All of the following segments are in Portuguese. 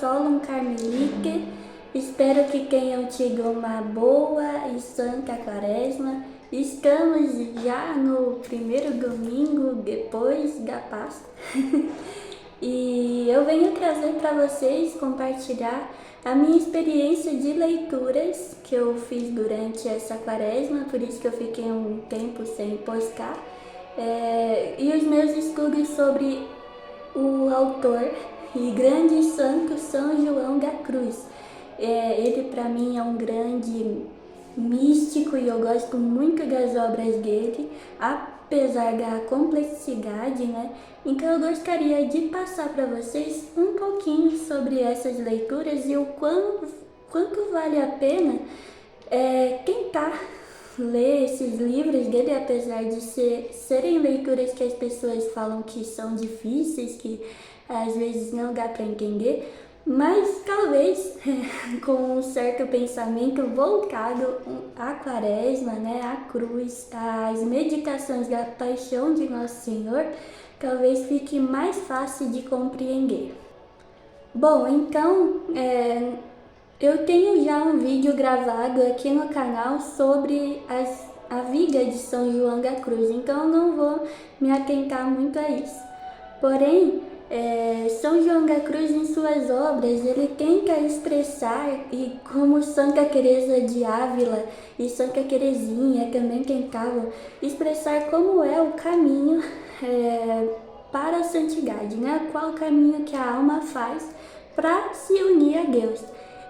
Solum Carmelite. Espero que tenham tido uma boa e santa quaresma. Estamos já no primeiro domingo depois da Páscoa. E eu venho trazer para vocês, compartilhar a minha experiência de leituras que eu fiz durante essa quaresma, por isso que eu fiquei um tempo sem postar, e os meus estudos sobre o autor e grande santo São João da Cruz. Ele para mim é um grande místico e eu gosto muito das obras dele, apesar da complexidade, né? Então eu gostaria de passar para vocês um pouquinho sobre essas leituras e o quanto vale a pena tentar ler esses livros dele, apesar de serem leituras que as pessoas falam que são difíceis, que às vezes não dá para entender, mas talvez com um certo pensamento voltado à quaresma, né, à cruz, às meditações da paixão de Nosso Senhor, talvez fique mais fácil de compreender. Bom, então eu tenho já um vídeo gravado aqui no canal sobre a vida de São João da Cruz, então não vou me atentar muito a isso. Porém, São João da Cruz, em suas obras, ele tenta expressar, e como Santa Teresa de Ávila e Santa Teresinha também tentavam expressar como é o caminho para a santidade, né? Qual o caminho que a alma faz para se unir a Deus.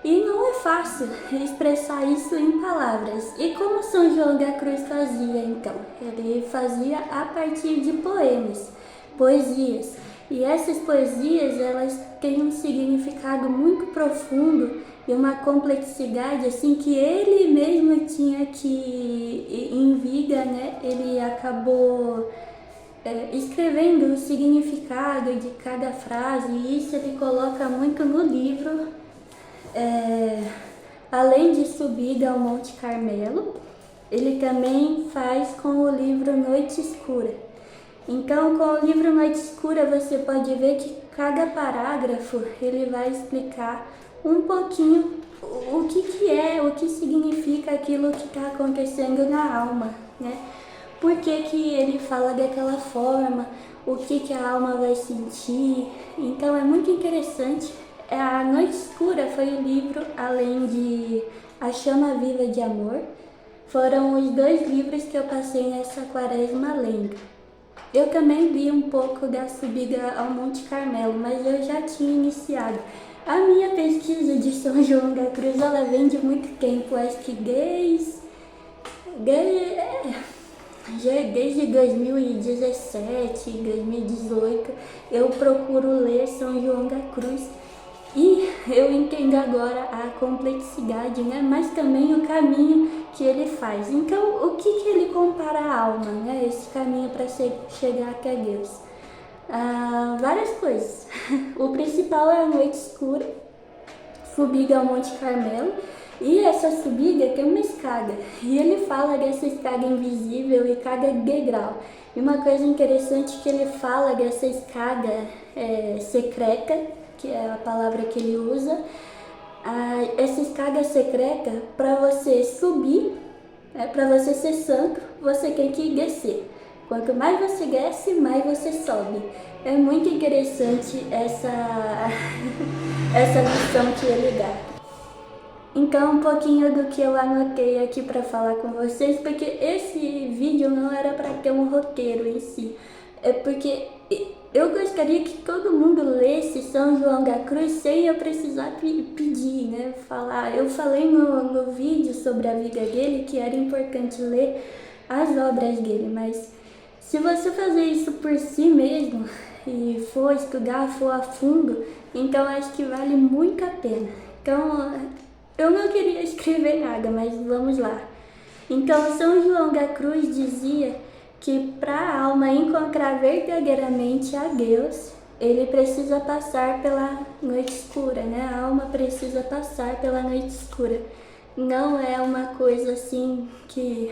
E não é fácil expressar isso em palavras. E como São João da Cruz fazia, então? Ele fazia a partir de poemas, poesias. E essas poesias, elas têm um significado muito profundo e uma complexidade assim que ele mesmo tinha que, em vida, né, ele acabou escrevendo o significado de cada frase, e isso ele coloca muito no livro, além de Subida ao Monte Carmelo, ele também faz com o livro Noite Escura. Então, com o livro Noite Escura, você pode ver que cada parágrafo ele vai explicar um pouquinho o que significa aquilo que está acontecendo na alma, né? Por que ele fala daquela forma, o que a alma vai sentir. Então, é muito interessante. A Noite Escura foi o livro, além de A Chama Viva de Amor, foram os 2 livros que eu passei nessa quaresma lendo. Eu também li um pouco da Subida ao Monte Carmelo, mas eu já tinha iniciado. A minha pesquisa de São João da Cruz, ela vem de muito tempo, acho que desde 2017, 2018, eu procuro ler São João da Cruz. E eu entendo agora a complexidade, né? Mas também o caminho que ele faz. Então, o que ele compara à alma, né? Esse caminho para chegar até Deus. Várias coisas. O principal é a Noite Escura, subida ao Monte Carmelo. E essa subida tem uma escada. E ele fala dessa escada invisível e cada degrau. E uma coisa interessante é que ele fala dessa escada secreta, que é a palavra que ele usa. Essa escada secreta, para você subir, para você ser santo, você tem que descer. Quanto mais você desce, mais você sobe. É muito interessante essa lição que ele dá. Então, um pouquinho do que eu anotei aqui para falar com vocês, porque esse vídeo não era para ter um roteiro em si. É porque eu gostaria que todo mundo lesse São João da Cruz sem eu precisar pedir, né? Eu falei no vídeo sobre a vida dele que era importante ler as obras dele, mas se você fazer isso por si mesmo e for estudar, for a fundo, então acho que vale muito a pena. Então, eu não queria escrever nada, mas vamos lá. Então, São João da Cruz dizia que para a alma encontrar verdadeiramente a Deus, ele precisa passar pela noite escura, né? A alma precisa passar pela noite escura. Não é uma coisa assim que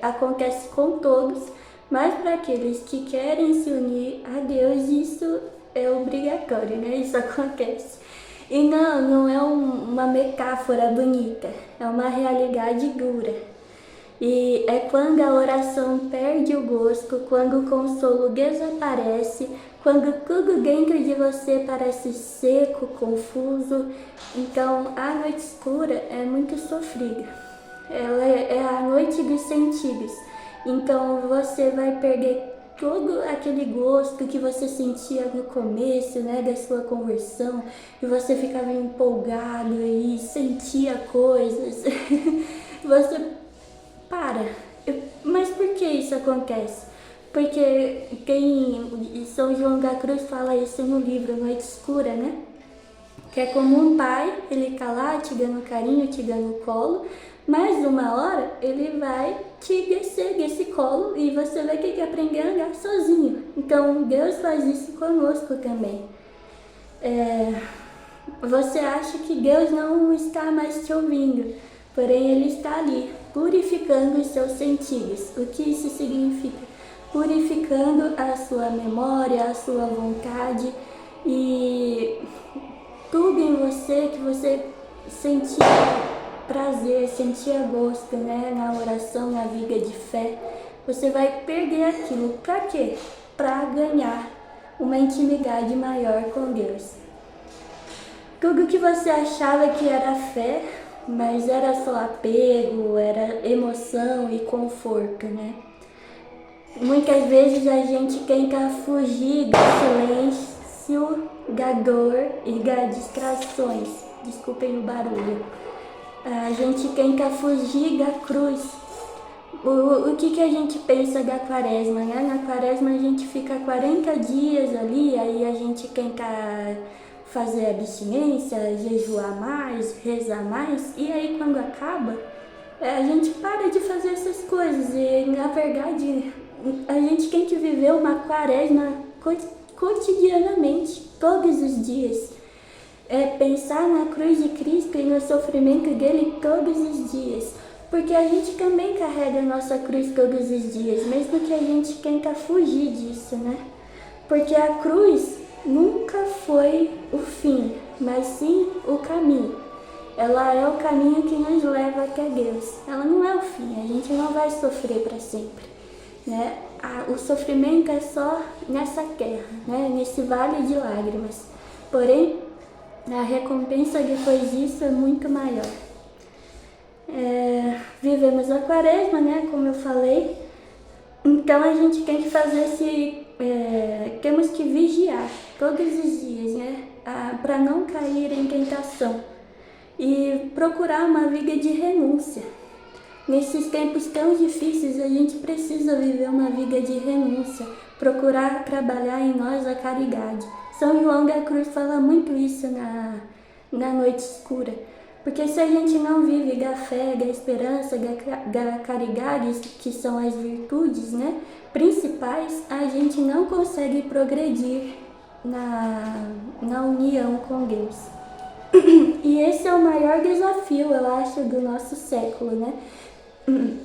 acontece com todos, mas para aqueles que querem se unir a Deus, isso é obrigatório, né? Isso acontece. E não é uma metáfora bonita, é uma realidade dura. E é quando a oração perde o gosto, quando o consolo desaparece, quando tudo dentro de você parece seco, confuso. Então, a noite escura é muito sofrida. Ela é a noite dos sentidos. Então, você vai perder todo aquele gosto que você sentia no começo, né, da sua conversão, e você ficava empolgado e sentia coisas. Você para. Mas por que isso acontece? Porque São João da Cruz fala isso no livro Noite Escura, né? Que é como um pai, ele tá lá te dando carinho, te dando colo, mas uma hora ele vai te descer desse colo e você vai ter que aprender a andar sozinho. Então Deus faz isso conosco também. Você acha que Deus não está mais te ouvindo, porém Ele está ali, purificando os seus sentidos. O que isso significa? Purificando a sua memória, a sua vontade e tudo em você que você sentia prazer, sentia gosto, né? Na oração, na vida de fé. Você vai perder aquilo. Para quê? Para ganhar uma intimidade maior com Deus. Tudo que você achava que era fé, mas era só apego, era emoção e conforto, né? Muitas vezes a gente tenta fugir do silêncio, da dor e das distrações. Desculpem o barulho. A gente tenta fugir da cruz. O que a gente pensa da quaresma, né? Na quaresma a gente fica 40 dias ali, aí a gente tenta fazer abstinência, jejuar mais, rezar mais, e aí quando acaba, a gente para de fazer essas coisas. E na verdade a gente tem que viver uma quaresma cotidianamente, todos os dias. Pensar na cruz de Cristo e no sofrimento dele todos os dias. Porque a gente também carrega a nossa cruz todos os dias, mesmo que a gente tenta fugir disso, né? Porque a cruz nunca foi o fim, mas sim o caminho. Ela é o caminho que nos leva até Deus. Ela não é o fim, a gente não vai sofrer para sempre, né? O sofrimento é só nessa terra, né? Nesse vale de lágrimas. Porém, a recompensa depois disso é muito maior. Vivemos a quaresma, né? Como eu falei. Então a gente tem que fazer temos que vigiar todos os dias, né? Para não cair em tentação. E procurar uma vida de renúncia. Nesses tempos tão difíceis, a gente precisa viver uma vida de renúncia, procurar trabalhar em nós a caridade. São João da Cruz fala muito isso na noite escura. Porque se a gente não vive da fé, da esperança, da caridade, que são as virtudes, né, principais, a gente não consegue progredir na união com Deus. E esse é o maior desafio, eu acho, do nosso século, né?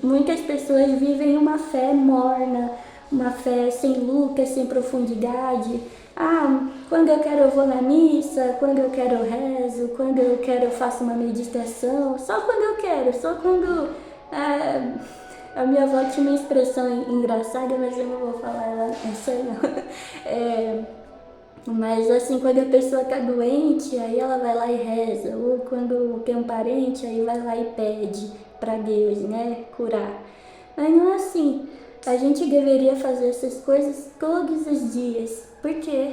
Muitas pessoas vivem uma fé morna, uma fé sem luta, sem profundidade. Quando eu quero eu vou na missa, quando eu quero eu rezo, quando eu quero eu faço uma meditação, só quando eu quero, só quando... A minha avó tinha uma expressão engraçada, mas eu não vou falar ela, essa não. Mas assim, quando a pessoa tá doente, aí ela vai lá e reza, ou quando tem um parente, aí vai lá e pede para Deus, né, curar. Mas não é assim. A gente deveria fazer essas coisas todos os dias, porque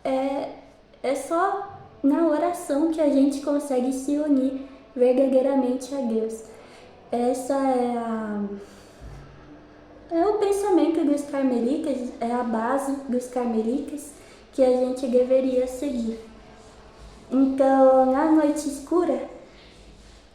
é só na oração que a gente consegue se unir verdadeiramente a Deus. Essa é o pensamento dos carmelitas, é a base dos carmelitas que a gente deveria seguir. Então, na noite escura,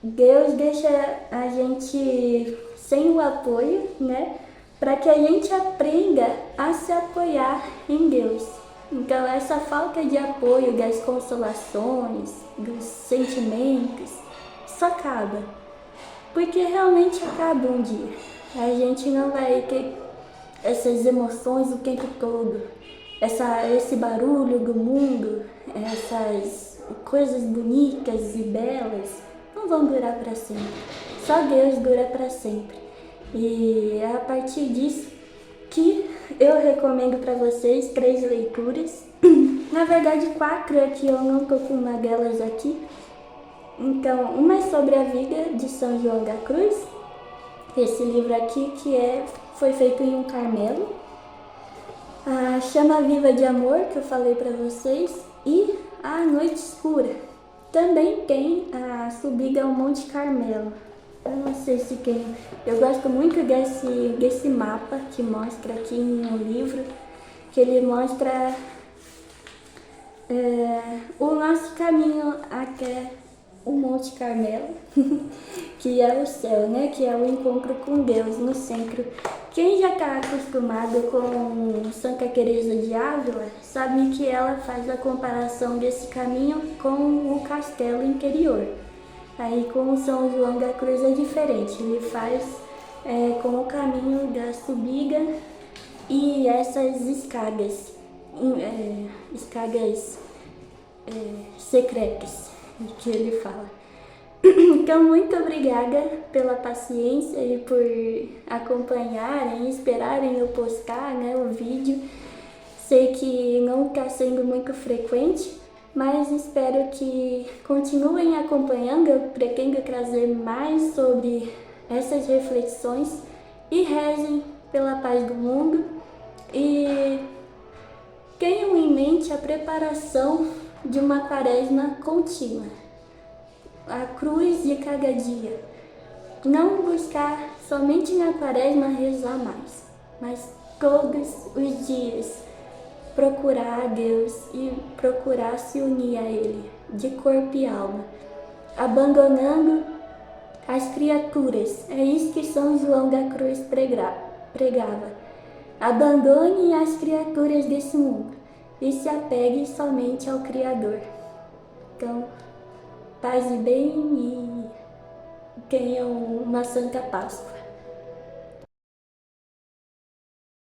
Deus deixa a gente sem o apoio, né? Para que a gente aprenda a se apoiar em Deus. Então, essa falta de apoio das consolações, dos sentimentos, isso acaba. Porque realmente acaba um dia. A gente não vai ter essas emoções o tempo todo. Esse barulho do mundo, essas coisas bonitas e belas não vão durar para sempre. Só Deus dura para sempre. E é a partir disso que eu recomendo para vocês 3 leituras. Na verdade 4, aqui eu não tô com uma delas aqui. Então, uma é sobre a vida de São João da Cruz. Esse livro aqui foi feito em um Carmelo. A Chama Viva de Amor, que eu falei para vocês, e A Noite Escura. Também tem a Subida ao Monte Carmelo. Eu não sei se quem... Eu gosto muito desse mapa que mostra aqui no livro, que ele mostra o nosso caminho até o Monte Carmelo, que é o céu, né? Que é o encontro com Deus no centro. Quem já está acostumado com Santa Teresa de Ávila sabe que ela faz a comparação desse caminho com o castelo interior. Aí com São João da Cruz é diferente, ele faz com o caminho da subida e essas escadas secretas que ele fala. Então, muito obrigada pela paciência e por acompanharem e esperarem eu postar, né, o vídeo. Sei que não está sendo muito frequente, mas espero que continuem acompanhando. Eu pretendo trazer mais sobre essas reflexões e rezem pela paz do mundo e tenham em mente a preparação de uma quaresma contínua, a cruz de cada dia. Não buscar somente na quaresma rezar mais, mas todos os dias procurar a Deus e procurar se unir a Ele, de corpo e alma, abandonando as criaturas. É isso que São João da Cruz pregava. Abandone as criaturas desse mundo e se apegue somente ao Criador. Então, paz e bem e tenham uma Santa Páscoa.